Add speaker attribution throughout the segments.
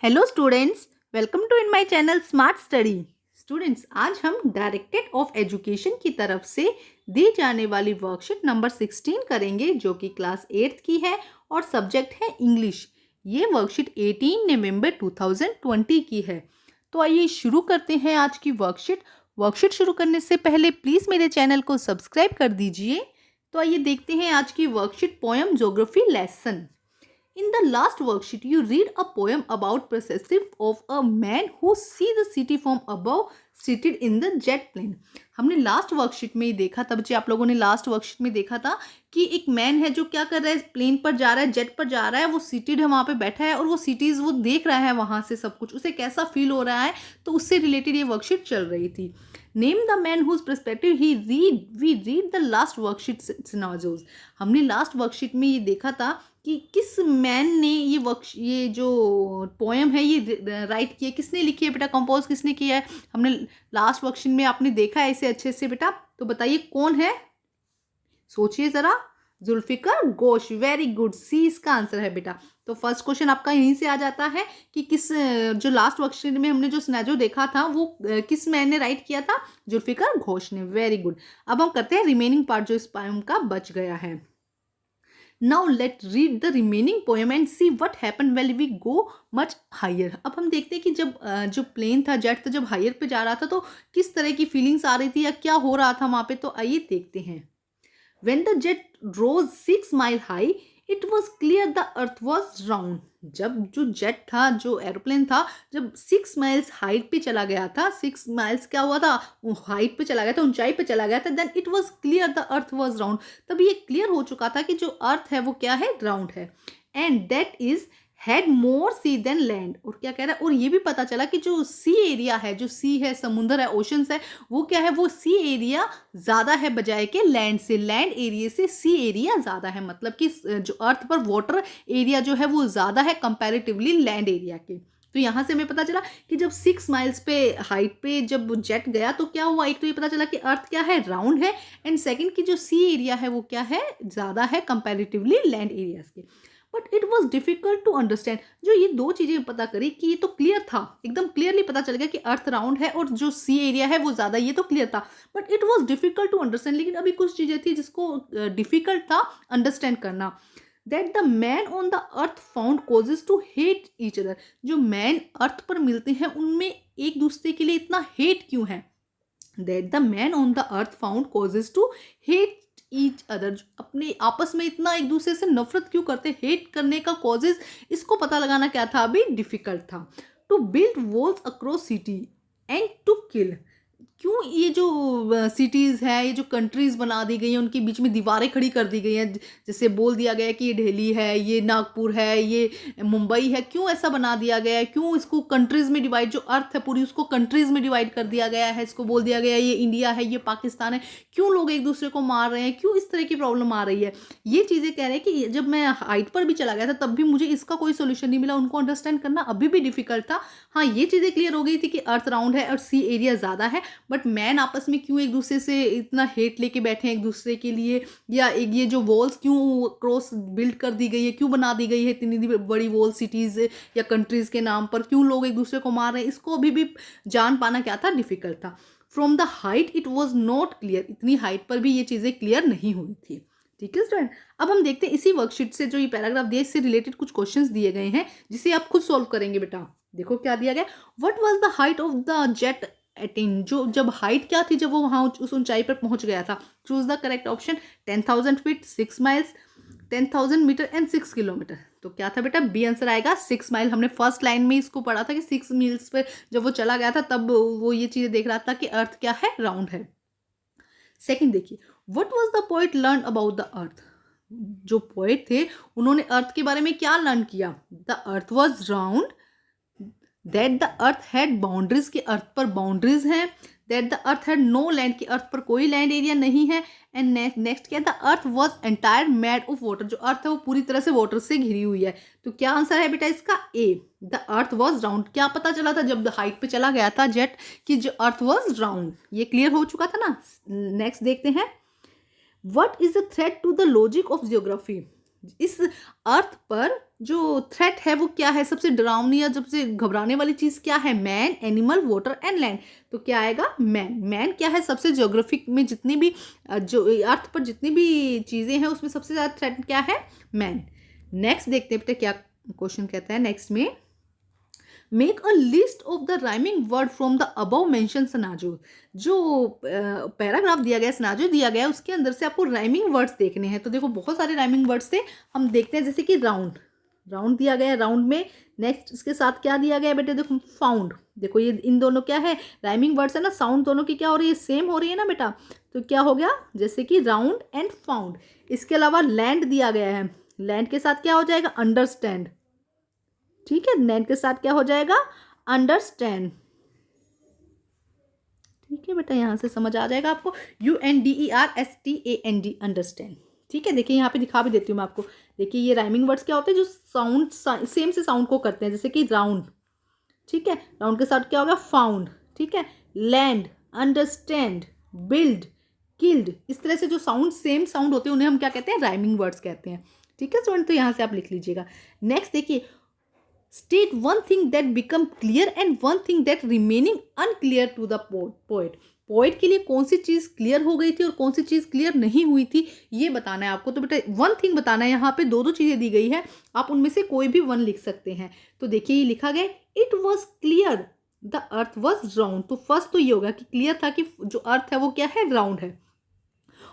Speaker 1: Hello students, welcome to in my channel smart study. Students, आज हम directorate of education की तरफ से दी जाने वाली वर्कशीट नंबर 16 करेंगे, जो कि क्लास 8th की है और सब्जेक्ट है इंग्लिश। ये वर्कशीट 18 नवंबर 2020 की है। तो आइए शुरू करते हैं आज की वर्कशीट शुरू करने से पहले प्लीज़ मेरे चैनल को सब्सक्राइब कर दीजिए। तो आइए देखते हैं आज की worksheet poem geography lesson. In the last worksheet, you read a poem about perspective of a man who see the city from above seated in the jet plane. हमने लास्ट वर्कशीट में ही देखा था बच्चे, आप लोगों ने लास्ट वर्कशीट में देखा था कि एक मैन है जो क्या कर रहा है, प्लेन पर जा रहा है, जेट पर जा रहा है, वो सीटेड है, वहाँ पे बैठा है और वो सिटीज़ वो देख रहा है वहाँ से सब कुछ, उसे कैसा फील हो रहा है, तो उससे रिलेटेड ये वर्कशीट चल रही थी। Name the man whose perspective he we read the last worksheet scenarios. हमने लास्ट वर्कशीट में ये देखा था कि किस मैन ने ये जो पोएम है ये राइट किया, किसने लिखी है बेटा, कंपोज किसने किया है। हमने लास्ट वर्कशीट में आपने देखा है इसे अच्छे से बेटा, तो बताइए कौन है, सोचिए जरा। जुल्फिकर घोष, वेरी गुड, सी इसका आंसर है बेटा। तो फर्स्ट क्वेश्चन आपका यहीं से आ जाता है कि किस जो लास्ट वर्कशीट में हमने जो सिनेरियो देखा था वो किस मैन ने राइट किया था, जुल्फिकर घोष ने, वेरी गुड। अब हम करते हैं रिमेनिंग पार्ट जो इस पोएम का बच गया है। Now let's read the remaining poem and see what happened when we go much higher. अब हम देखते हैं कि जब जो प्लेन था, जेट था, जब हायर पे जा रहा था तो किस तरह की फीलिंग्स आ रही थी या क्या हो रहा था वहाँ पे, तो आइए देखते हैं। When the jet rose 6 mile high, it was clear the earth was round. जब जो जेट था, जो एरोप्लेन था, जब 6 माइल्स हाइट पे चला गया था, 6 माइल्स क्या हुआ था, हाइट पे चला गया था, ऊंचाई पे चला गया था, then it was clear the earth was round. तब ये क्लियर हो चुका था कि जो अर्थ है वो क्या है, राउंड है। And that is had more sea than land. और क्या कह रहा है, और ये भी पता चला कि जो सी एरिया है, जो सी है, समुंदर है, ओशंस है, वो क्या है, वो सी एरिया ज़्यादा है बजाय के लैंड से। लैंड एरिया से सी एरिया ज़्यादा है, मतलब कि जो अर्थ पर वाटर एरिया जो है वो ज़्यादा है कंपैरेटिवली लैंड एरिया के। तो यहाँ से हमें पता चला कि जब 6 माइल्स पे हाइट पे जब जेट गया तो क्या हुआ, एक तो ये पता चला कि अर्थ क्या है, राउंड है, एंड सेकंड की जो सी एरिया है वो क्या है, ज़्यादा है कंपैरेटिवली लैंड एरियाज के। But it was difficult to understand. जो ये दो चीज़ें पता करी कि ये तो क्लियर था, एकदम क्लियरली पता चल गया कि अर्थ राउंड है और जो सी एरिया है वो ज़्यादा, ये तो क्लियर था, but it was difficult to understand. लेकिन अभी कुछ चीज़ें थी जिसको डिफिकल्ट था अंडरस्टैंड करना। That the man on the earth found causes to hate each other. जो मैन अर्थ पर मिलते हैं उनमें एक दूसरे के लिए इतना हेट क्यों है। That the man on the earth found causes to hate each other. अपने आपस में इतना एक दूसरे से नफरत क्यों करते, हेट करने का कॉजेज, इसको पता लगाना क्या था, अभी डिफिकल्ट था। To build walls across city and to kill. क्यों ये जो सिटीज़ है, ये जो कंट्रीज़ बना दी गई हैं, उनके बीच में दीवारें खड़ी कर दी गई हैं। जैसे बोल दिया गया है कि ये दिल्ली है, ये नागपुर है, ये मुंबई है, क्यों ऐसा बना दिया गया है, क्यों इसको कंट्रीज़ में डिवाइड, जो अर्थ है पूरी उसको कंट्रीज़ में डिवाइड कर दिया गया है, इसको बोल दिया गया है ये इंडिया है, ये पाकिस्तान है, क्यों लोग एक दूसरे को मार रहे हैं, क्यों इस तरह की प्रॉब्लम आ रही है। ये चीज़ें कह रहे हैं कि जब मैं हाइट पर भी चला गया था तब भी मुझे इसका कोई सोल्यूशन नहीं मिला, उनको अंडरस्टैंड करना अभी भी डिफिकल्ट था। हाँ, ये चीज़ें क्लियर हो गई थी कि अर्थ राउंड है और सी एरिया ज़्यादा है, बट मैन आपस में क्यों एक दूसरे से इतना हेट लेके बैठे हैं एक दूसरे के लिए, या एक ये जो वॉल्स क्यों क्रॉस बिल्ड कर दी गई है, क्यों बना दी गई है इतनी बड़ी वॉल सिटीज़ या कंट्रीज़ के नाम पर, क्यों लोग एक दूसरे को मार रहे हैं, इसको अभी भी जान पाना क्या था, डिफिकल्ट था। From the height it was not clear. इतनी हाइट पर भी ये चीज़ें क्लियर नहीं हुई थी। ठीक है स्टूडेंट, अब हम देखते हैं इसी वर्कशीट से जो ये पैराग्राफ दिया इससे रिलेटेड कुछ क्वेश्चंस दिए गए हैं जिसे आप खुद सॉल्व करेंगे बेटा। देखो क्या दिया गया, what was the height of the jet eighteen. जो जब हाइट क्या थी जब वो वहाँ उस ऊंचाई पर पहुंच गया था। Choose the correct option. 10,000 feet, 6 miles, 10,000 metre and 6 kilometre. तो क्या था बेटा, बी आंसर आएगा 6 माइल। हमने फर्स्ट लाइन में इसको पढ़ा था कि 6 मील्स पर जब वो चला गया था तब वो ये चीज़ें देख रहा था कि अर्थ क्या है, राउंड है। सेकंड देखिए, what was the poet learn about the earth. जो पोएट थे उन्होंने अर्थ के बारे में क्या लर्न किया, the earth was round, that the earth had boundaries, की अर्थ पर बाउंड्रीज हैं, that the earth had no land, की अर्थ पर कोई लैंड एरिया नहीं है, एंड नेक्स्ट क्या, the earth was entire made of water. जो अर्थ है वो पूरी तरह से वाटर से घिरी हुई है। तो क्या आंसर है बेटा इसका, ए, द अर्थ वाज राउंड। क्या पता चला था जब हाइट पे चला गया था जेट कि जो अर्थ वाज राउंड, ये क्लियर हो चुका था ना। नेक्स्ट देखते हैं, what is the threat to the logic of geography. इस अर्थ पर जो थ्रेट है वो क्या है, सबसे डरावनी या सबसे घबराने वाली चीज़ क्या है, man, animal, water and land. तो क्या आएगा, मैन। मैन क्या है, सबसे ज्योग्राफिक में जितनी भी जो अर्थ पर जितनी भी चीज़ें हैं उसमें सबसे ज़्यादा थ्रेट क्या है, मैन। नेक्स्ट देखते हैं बेटा क्या क्वेश्चन कहता है नेक्स्ट में, make a list of the rhyming word from the above mention scenario. जो पैराग्राफ दिया गया, सिनारियो दिया गया, उसके अंदर से आपको राइमिंग वर्ड्स देखने हैं। तो देखो बहुत सारे राइमिंग वर्ड्स थे, हम देखते हैं। जैसे कि राउंड, राउंड दिया गया है, राउंड में नेक्स्ट इसके साथ क्या दिया गया है बेटे, देखो फाउंड। देखो ये इन दोनों क्या है, राइमिंग वर्ड्स है ना, साउंड दोनों की क्या हो रही है, सेम हो रही है ना बेटा। तो क्या हो गया, जैसे कि राउंड एंड फाउंड। इसके अलावा लैंड दिया गया है, लैंड के साथ क्या हो जाएगा, अंडरस्टैंड। ठीक है, लैंड के साथ क्या हो जाएगा, अंडरस्टैंड। ठीक है बेटा, यहां से समझ आ जाएगा आपको, UNDERSTAND, अंडरस्टैंड। ठीक है, देखिए यहाँ पे दिखा भी देती हूँ मैं आपको। देखिए ये राइमिंग वर्ड्स क्या होते हैं, जो साउंड सेम से साउंड को करते हैं। जैसे कि राउंड, ठीक है, राउंड के साथ क्या होगा, फाउंड। ठीक है, लैंड, अंडरस्टैंड, बिल्ड, किल्ड। इस तरह से जो साउंड सेम साउंड होते हैं उन्हें हम क्या कहते हैं, राइमिंग वर्ड्स कहते हैं। ठीक है स्टूडेंट, तो यहाँ से आप लिख लीजिएगा। नेक्स्ट देखिए, state one thing that become clear and one thing that remaining unclear to the poet। Poet के लिए कौन सी चीज़ क्लियर हो गई थी और कौन सी चीज़ क्लियर नहीं हुई थी, ये बताना है आपको। तो बेटा वन थिंग बताना है, यहाँ पे दो चीज़ें दी गई है, आप उनमें से कोई भी वन लिख सकते हैं। तो देखिए ये लिखा गया, it was clear the earth was round. तो फर्स्ट तो ये होगा कि क्लियर था कि जो अर्थ है वो क्या है, राउंड है।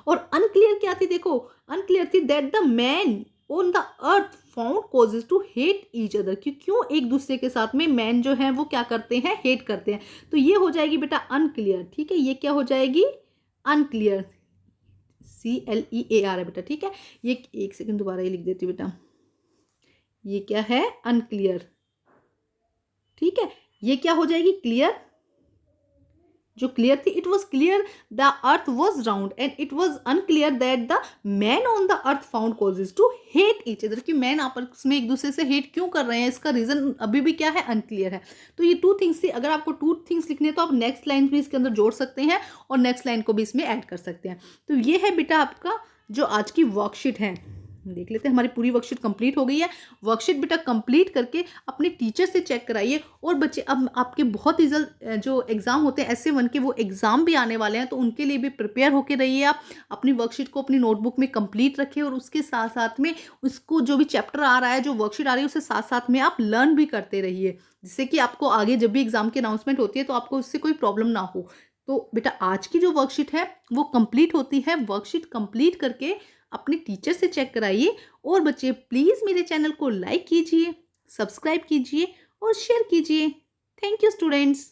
Speaker 1: और अनक्लियर क्या थी, देखो अनक्लियर थी that the man on the earth found causes to hate each other, कि क्यों एक दूसरे के साथ में मैन जो है वो क्या करते हैं, हेट करते हैं। तो ये हो जाएगी बेटा अनक्लियर। ठीक है, ये क्या हो जाएगी, अनक्लियर, CLEAR है बेटा। ठीक है, ये एक सेकंड दोबारा ये लिख देती हूँ बेटा, ये क्या है, अनक्लियर। ठीक है, ये क्या हो जाएगी, क्लियर। जो क्लियर थी, it was clear the earth was round and it was unclear that the man on the earth found causes to hate each other, कि मैन आपस में एक दूसरे से हेट क्यों कर रहे हैं, इसका रीजन अभी भी क्या है, अनक्लियर है। तो ये टू थिंग्स थी। अगर आपको टू थिंग्स लिखने हैं तो आप नेक्स्ट लाइन भी इसके अंदर जोड़ सकते हैं और नेक्स्ट लाइन को भी इसमें ऐड कर सकते हैं। तो ये है बेटा आपका जो आज की वर्कशीट है। देख लेते हैं, हमारी पूरी वर्कशीट कंप्लीट हो गई है। वर्कशीट बेटा कंप्लीट करके अपने टीचर से चेक कराइए। और बच्चे अब आपके बहुत ही जल्द जो एग्ज़ाम होते हैं SA 1 के, वो एग्ज़ाम भी आने वाले हैं, तो उनके लिए भी प्रिपेयर होके रहिए। आप अपनी वर्कशीट को अपनी नोटबुक में कंप्लीट रखिए और उसके साथ साथ में उसको जो भी चैप्टर आ रहा है, जो वर्कशीट आ रही है, उससे साथ साथ में आप लर्न भी करते रहिए, जिससे कि आपको आगे जब भी एग्ज़ाम की अनाउंसमेंट होती है तो आपको उससे कोई प्रॉब्लम ना हो। तो बेटा आज की जो वर्कशीट है वो कंप्लीट होती है। वर्कशीट कंप्लीट करके अपने टीचर से चेक कराइए। और बच्चे प्लीज़ मेरे चैनल को लाइक कीजिए, सब्सक्राइब कीजिए और शेयर कीजिए। Thank you students.